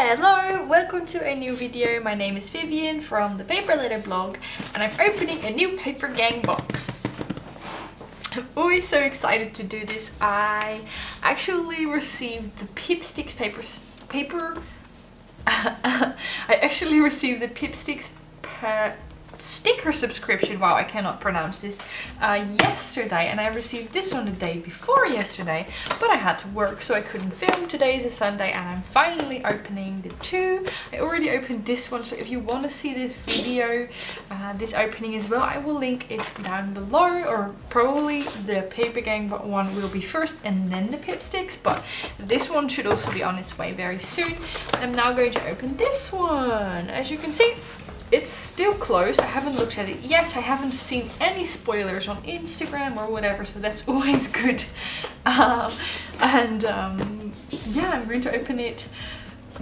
Hello, welcome to a new video. My name is Vivian from ThePaperLetterBlog and I'm opening a new Papergang box. I'm always so excited to do this. I actually received the Pipsticks sticker subscription, wow I cannot pronounce this, yesterday, and I received this one the day before yesterday, but I had to work so I couldn't film. Today is a Sunday and I'm finally opening the two. I already opened this one, so if you want to see this video, this opening as well, I will link it down below, or probably the Papergang one will be first and then the Pipsticks, but this one should also be on its way very soon. I'm now going to open this one. As you can see, it's still closed. I haven't looked at it yet. I haven't seen any spoilers on Instagram or whatever, so that's always good. Yeah, I'm going to open it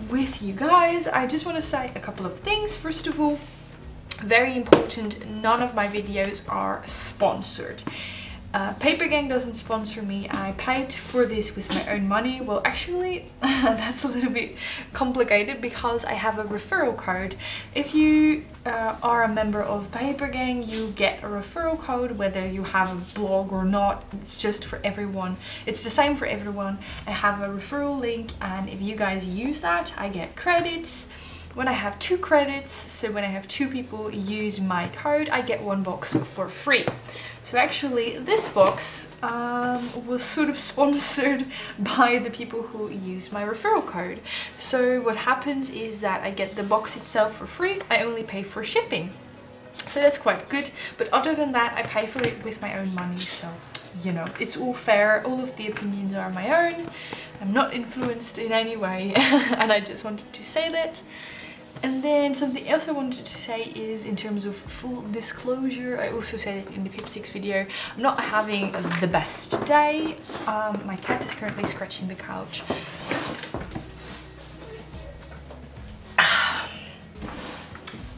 with you guys. I just want to say a couple of things. First of all, very important, none of my videos are sponsored. Papergang doesn't sponsor me. I paid for this with my own money. Well, actually, that's a little bit complicated because I have a referral code. If you are a member of Papergang, you get a referral code whether you have a blog or not. It's just for everyone. It's the same for everyone. I have a referral link, and if you guys use that, I get credits. When I have 2 credits, so when I have 2 people use my code, I get 1 box for free. So actually this box was sort of sponsored by the people who use my referral code. So what happens is that I get the box itself for free. I only pay for shipping. So that's quite good. But other than that, I pay for it with my own money. So, you know, it's all fair. All of the opinions are my own. I'm not influenced in any way. And I just wanted to say that. And then something else I wanted to say is, in terms of full disclosure, I also said it in the Pipsticks video, I'm not having the best day. My cat is currently scratching the couch.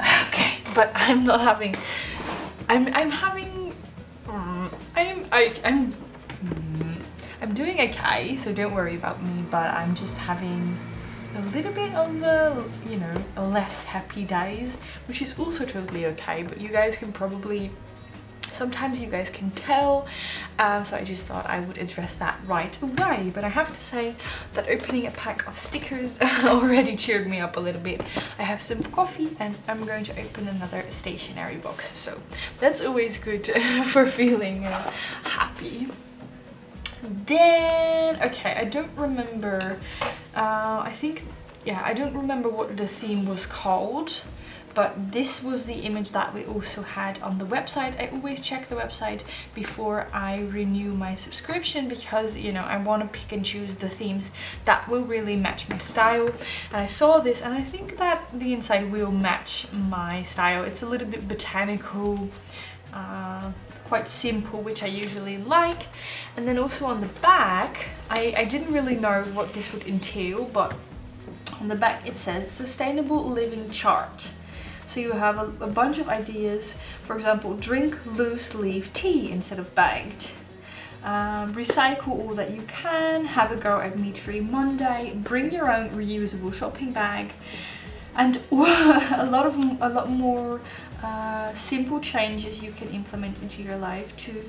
Okay, but I'm not having, I'm doing okay, so don't worry about me, but I'm just having a little bit of the, you know, less happy days, which is also totally okay, but you guys can probably, sometimes you guys can tell, so I just thought I would address that right away. But I have to say that opening a pack of stickers already cheered me up a little bit. I have some coffee and I'm going to open another stationery box, so that's always good for feeling happy. Then, okay, I don't remember, I think, yeah, I don't remember what the theme was called, but this was the image that we also had on the website. I always check the website before I renew my subscription because, you know, I want to pick and choose the themes that will really match my style. And I saw this and I think that the inside will match my style. It's a little bit botanical, quite simple, which I usually like. And then also on the back, I didn't really know what this would entail, but on the back it says sustainable living chart. So you have a bunch of ideas. For example, drink loose leaf tea instead of bagged. Recycle all that you can. Have a go at meat-free Monday. Bring your own reusable shopping bag. And a lot more simple changes you can implement into your life to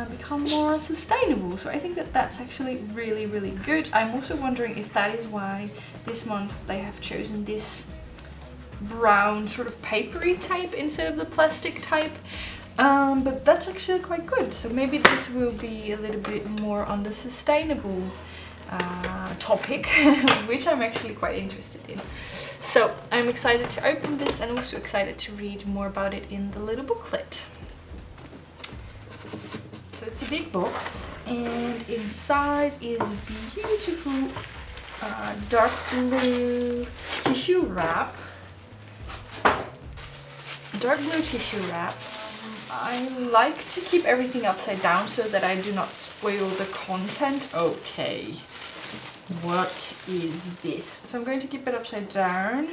become more sustainable. So I think that that's actually really, really good. I'm also wondering if that is why this month they have chosen this brown sort of papery type instead of the plastic type. But that's actually quite good. So maybe this will be a little bit more on the sustainable topic, which I'm actually quite interested in. So I'm excited to open this and also excited to read more about it in the little booklet. So it's a big box and inside is beautiful dark blue tissue wrap. Dark blue tissue wrap. I like to keep everything upside down so that I do not spoil the content. Okay. What is this? So I'm going to keep it upside down.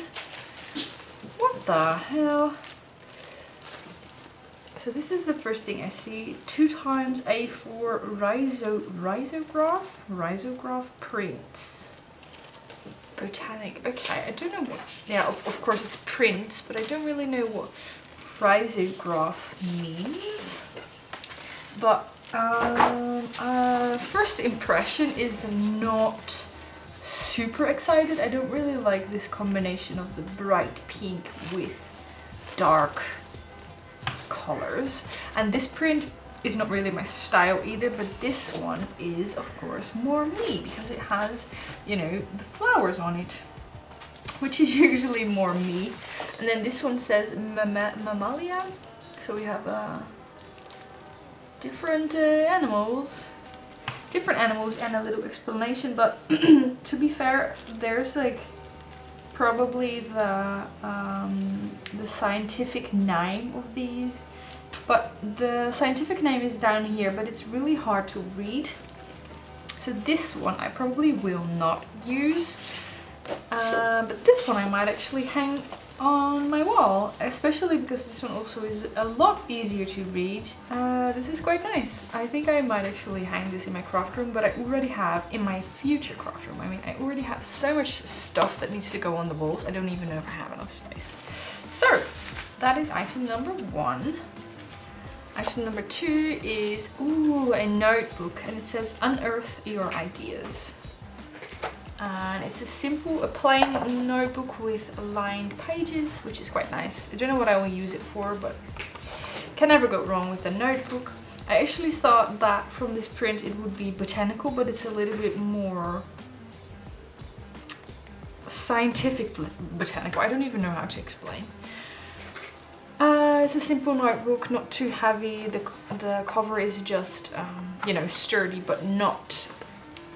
What the hell? So this is the first thing I see. 2x A4 risograph prints. Botanic. Okay, I don't know what. Yeah, of course it's print, but I don't really know what risograph means. But first impression is not super excited. I don't really like this combination of the bright pink with dark colors, and this print is not really my style either, but this one is of course more me because it has, you know, the flowers on it, which is usually more me. And then this one says mammalia, so we have different animals and a little explanation. But to be fair, there's like probably the scientific name of these, but the scientific name is down here, but it's really hard to read. So this one I probably will not use, but this one I might actually hang on my wall, especially because this one also is a lot easier to read. This is quite nice. I think I might actually hang this in my craft room, but I already have in my future craft room. I mean, I already have so much stuff that needs to go on the walls. I don't even know if I have enough space. So that is item number 1. Item number 2 is, ooh, a notebook, and it says unearth your ideas. And it's a plain notebook with lined pages, which is quite nice. I don't know what I will use it for, but can never go wrong with a notebook. I actually thought that from this print it would be botanical, but it's a little bit more scientific botanical. I don't even know how to explain. It's a simple notebook, not too heavy. The cover is just, you know, sturdy, but not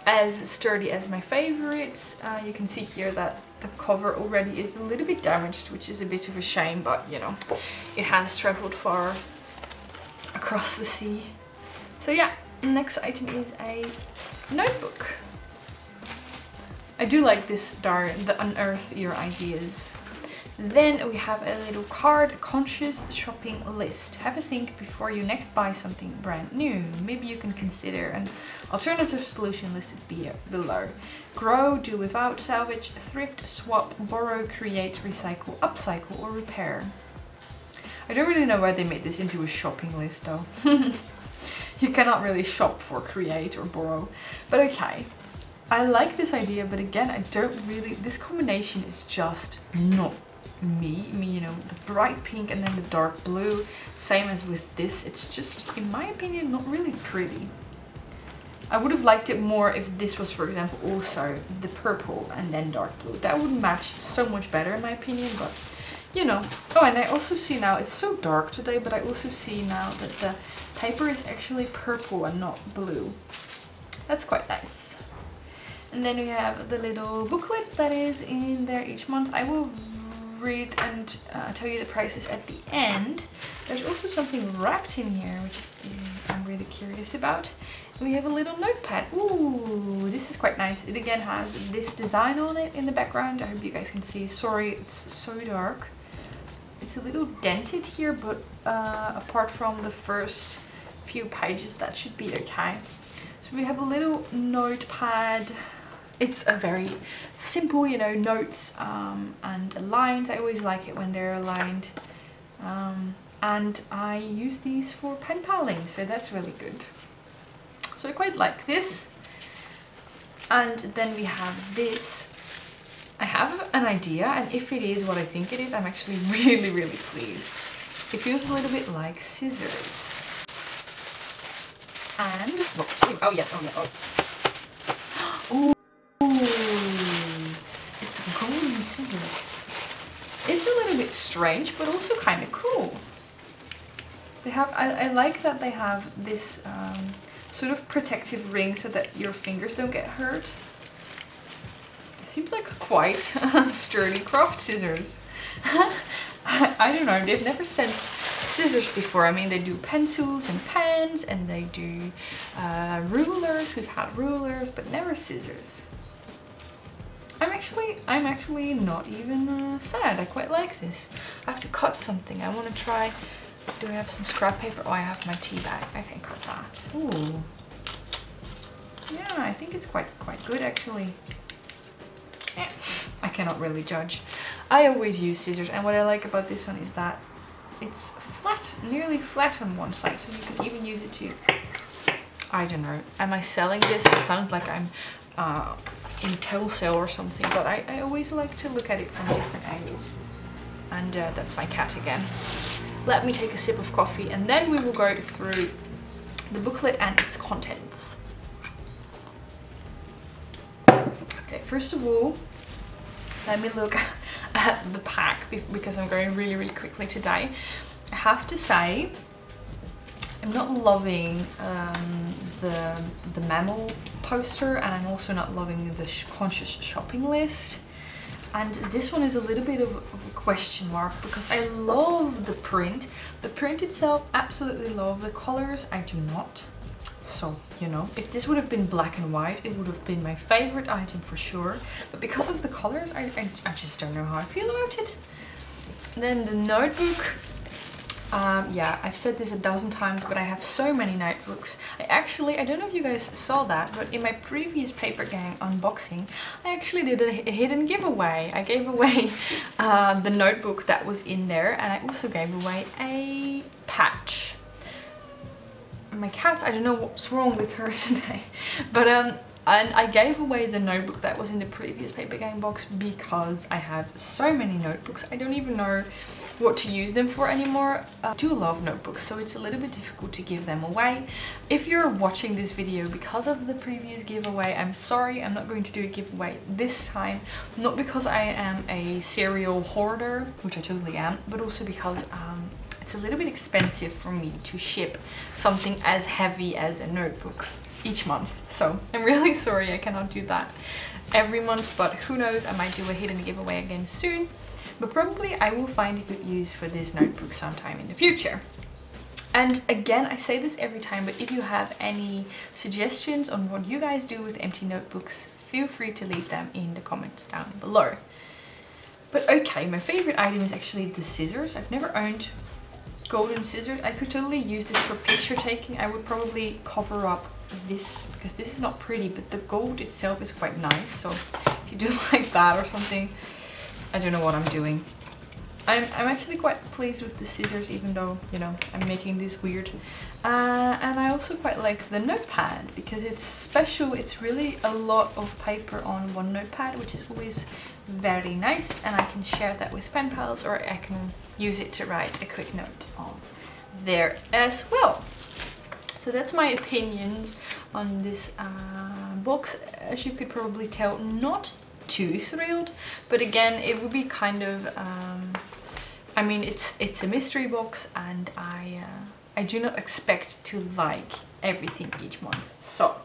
as sturdy as my favorites. You can see here that the cover already is a little bit damaged, which is a bit of a shame, but you know, it has traveled far across the sea. So yeah, next item is a notebook. I do like this the unearth your ideas. Then we have a little card, conscious shopping list. Have a think before you next buy something brand new. Maybe you can consider an alternative solution listed below. Grow, do without, salvage, thrift, swap, borrow, create, recycle, upcycle, or repair. I don't really know why they made this into a shopping list though. You cannot really shop for create or borrow, but okay. I like this idea, but again, I don't really, this combination is just not me, you know, the bright pink and then the dark blue, same as with this. It's just, in my opinion, not really pretty. I would have liked it more if this was, for example, also the purple and then dark blue. That would match so much better in my opinion, but you know. Oh, and I also see now, it's so dark today, but I also see now that the paper is actually purple and not blue. That's quite nice. And then we have the little booklet that is in there each month. I will read and tell you the prices at the end. There's also something wrapped in here, which I'm really curious about. And we have a little notepad. Ooh, this is quite nice. It again has this design on it in the background. I hope you guys can see. Sorry, it's so dark. It's a little dented here, but apart from the first few pages, that should be okay. So we have a little notepad. It's a very simple, you know, notes and lines. I always like it when they're aligned. And I use these for pen paling, so that's really good. So I quite like this. And then we have this. I have an idea, and if it is what I think it is, I'm actually really, really pleased. It feels a little bit like scissors. And, oh yes, oh yeah, oh. It's golden scissors. It's a little bit strange, but also kind of cool. They have, I like that they have this sort of protective ring so that your fingers don't get hurt. It seems like quite sturdy craft scissors. I don't know, they've never sent scissors before. I mean, they do pencils and pens, and they do rulers. We've had rulers, but never scissors. I'm actually not even sad. I quite like this. I have to cut something. I want to try. Do I have some scrap paper? Oh, I have my tea bag. I can cut that. Ooh. Yeah, I think it's quite good actually. I cannot really judge. I always use scissors, and what I like about this one is that it's flat, nearly flat on one side, so you can even use it to, I don't know, am I selling this? It sounds like I'm in wholesale or something, but I always like to look at it from different angles. And that's my cat again. Let me take a sip of coffee and then we will go through the booklet and its contents. Okay, first of all, let me look at the pack because I'm going really quickly today. I have to say, I'm not loving the mammal poster, and I'm also not loving the conscious shopping list. And this one is a little bit of a question mark because I love the print. The print itself, absolutely love. The colors, I do not. So, you know, if this would have been black and white, it would have been my favorite item for sure. But because of the colors, I just don't know how I feel about it. Then the notebook. Yeah, I've said this 1,000 times, but I have so many notebooks. I don't know if you guys saw that, but in my previous Papergang unboxing, I actually did a hidden giveaway. I gave away the notebook that was in there, and I also gave away a patch. My cat, I don't know what's wrong with her today, but and I gave away the notebook that was in the previous Papergang box because I have so many notebooks. I don't even know what to use them for anymore. I do love notebooks, so it's a little bit difficult to give them away. If you're watching this video because of the previous giveaway, I'm sorry, I'm not going to do a giveaway this time. Not because I am a serial hoarder, which I totally am, but also because it's a little bit expensive for me to ship something as heavy as a notebook each month. So I'm really sorry I cannot do that every month, but who knows, I might do a hidden giveaway again soon. But probably I will find a good use for this notebook sometime in the future. And again, I say this every time, but if you have any suggestions on what you guys do with empty notebooks, feel free to leave them in the comments down below. But okay, my favorite item is actually the scissors. I've never owned golden scissors. I could totally use this for picture taking. I would probably cover up this because this is not pretty, but the gold itself is quite nice. So if you do like that or something, I don't know what I'm doing. I'm actually quite pleased with the scissors, even though, you know, I'm making this weird. And I also quite like the notepad because it's special. It's really a lot of paper on one notepad, which is always very nice. And I can share that with pen pals, or I can use it to write a quick note on there as well. So that's my opinions on this box. As you could probably tell, not too thrilled, but again, it would be kind of I mean, it's a mystery box, and I do not expect to like everything each month. So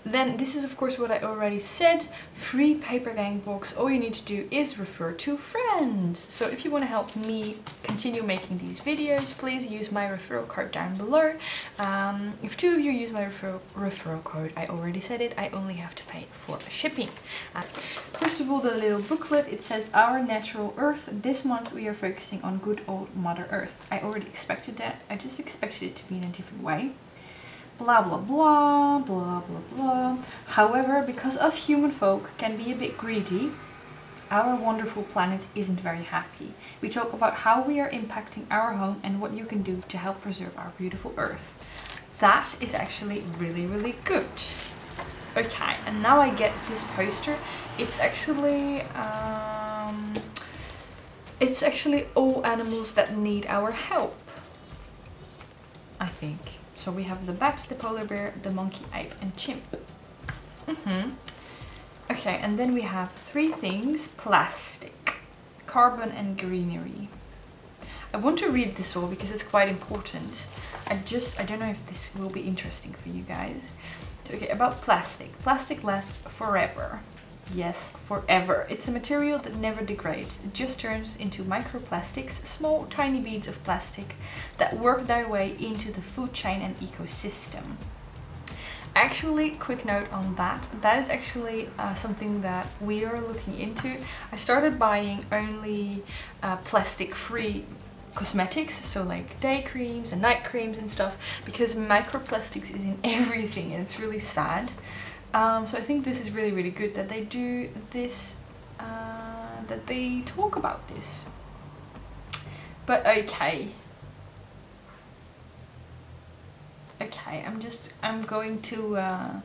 then this is of course what I already said, free Papergang box. All you need to do is refer to friends. So if you want to help me continue making these videos, please use my referral code down below. If 2 of you use my referral code, I already said it, I only have to pay for shipping. First of all, the little booklet, it says Our Natural Earth. This month we are focusing on good old Mother Earth. I already expected that, I just expected it to be in a different way. Blah blah blah, blah blah blah. However, because us human folk can be a bit greedy, our wonderful planet isn't very happy. We talk about how we are impacting our home and what you can do to help preserve our beautiful Earth. That is actually really good. Okay, and now I get this poster. It's actually all animals that need our help, I think. So we have the bat, the polar bear, the monkey, ape, and chimp. Okay, and then we have 3 things: plastic, carbon, and greenery. I want to read this all because it's quite important. I don't know if this will be interesting for you guys. Okay, about plastic. Plastic lasts forever. Yes, forever. It's a material that never degrades. It just turns into microplastics, small tiny beads of plastic that work their way into the food chain and ecosystem. Actually, quick note on that. That is actually something that we are looking into. I started buying only plastic-free cosmetics, so like day creams and night creams and stuff, because microplastics is in everything and it's really sad. So I think this is really good that they do this that they talk about this. But okay. Okay, I'm going to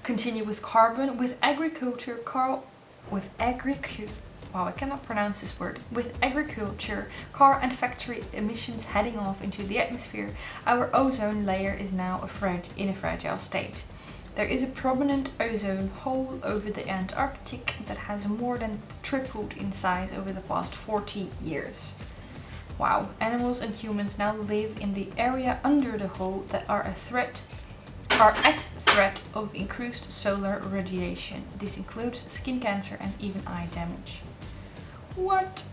continue with carbon. With agriculture, wow, I cannot pronounce this word. With agriculture, car and factory emissions heading off into the atmosphere, our ozone layer is now in a fragile state. There is a prominent ozone hole over the Antarctic that has more than tripled in size over the past 40 years. Wow, animals and humans now live in the area under the hole that are at threat of increased solar radiation. This includes skin cancer and even eye damage. What?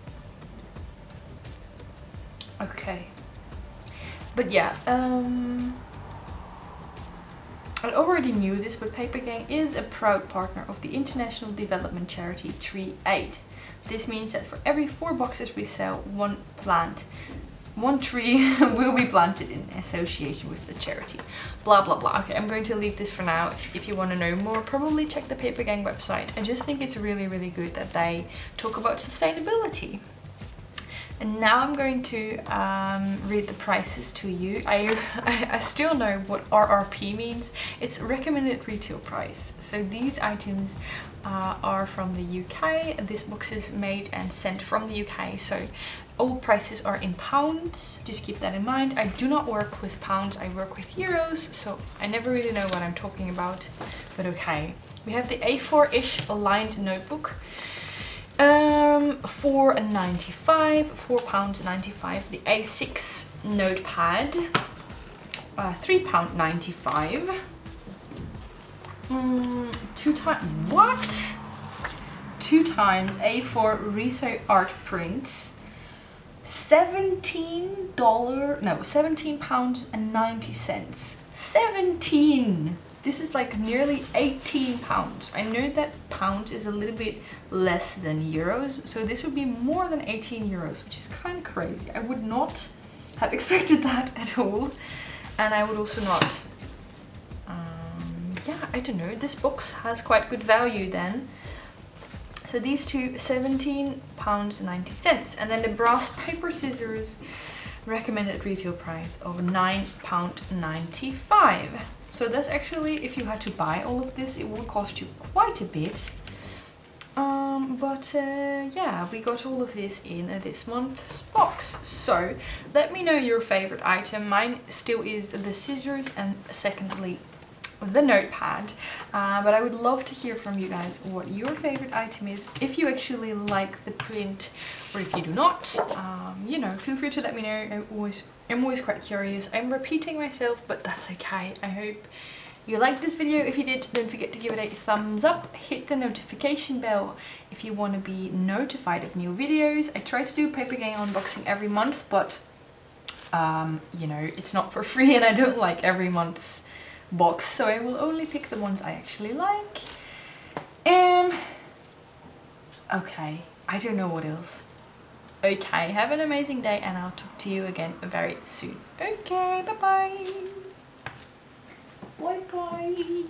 Okay. But yeah, I already knew this, but Papergang is a proud partner of the international development charity Tree Aid. This means that for every 4 boxes we sell, one tree will be planted in association with the charity. Blah blah blah. Okay, I'm going to leave this for now. If you want to know more, probably check the Papergang website. I just think it's really good that they talk about sustainability. And now I'm going to read the prices to you. I still know what RRP means. It's recommended retail price. So these items are from the UK. This box is made and sent from the UK. So all prices are in pounds. Just keep that in mind. I do not work with pounds. I work with euros. So I never really know what I'm talking about. But okay. We have the A4-ish aligned notebook. £4.95, £4.95. The A6 notepad, £3.95. 2 times A4 Riso art prints, £17.90. 17. This is like nearly 18 pounds. I know that pounds is a little bit less than euros, so this would be more than 18 euros, which is kind of crazy. I would not have expected that at all. And I would also not, yeah, I don't know. This box has quite good value then. So these two, £17.90. And then the brass paper scissors, recommended retail price of £9.95. So that's actually, if you had to buy all of this, it will cost you quite a bit. Yeah, we got all of this in this month's box. So let me know your favorite item. Mine still is the scissors, and secondly the notepad. But I would love to hear from you guys what your favorite item is, if you actually like the print, or if you do not. You know, feel free to let me know. I'm always quite curious. I'm repeating myself, but that's okay. I hope you liked this video. If you did, don't forget to give it a thumbs up. Hit the notification bell if you want to be notified of new videos. I try to do Papergang unboxing every month, but you know, it's not for free and I don't like every month's box, so I will only pick the ones I actually like. Okay, I don't know what else. Okay, have an amazing day and I'll talk to you again very soon. Okay, bye bye. Bye bye.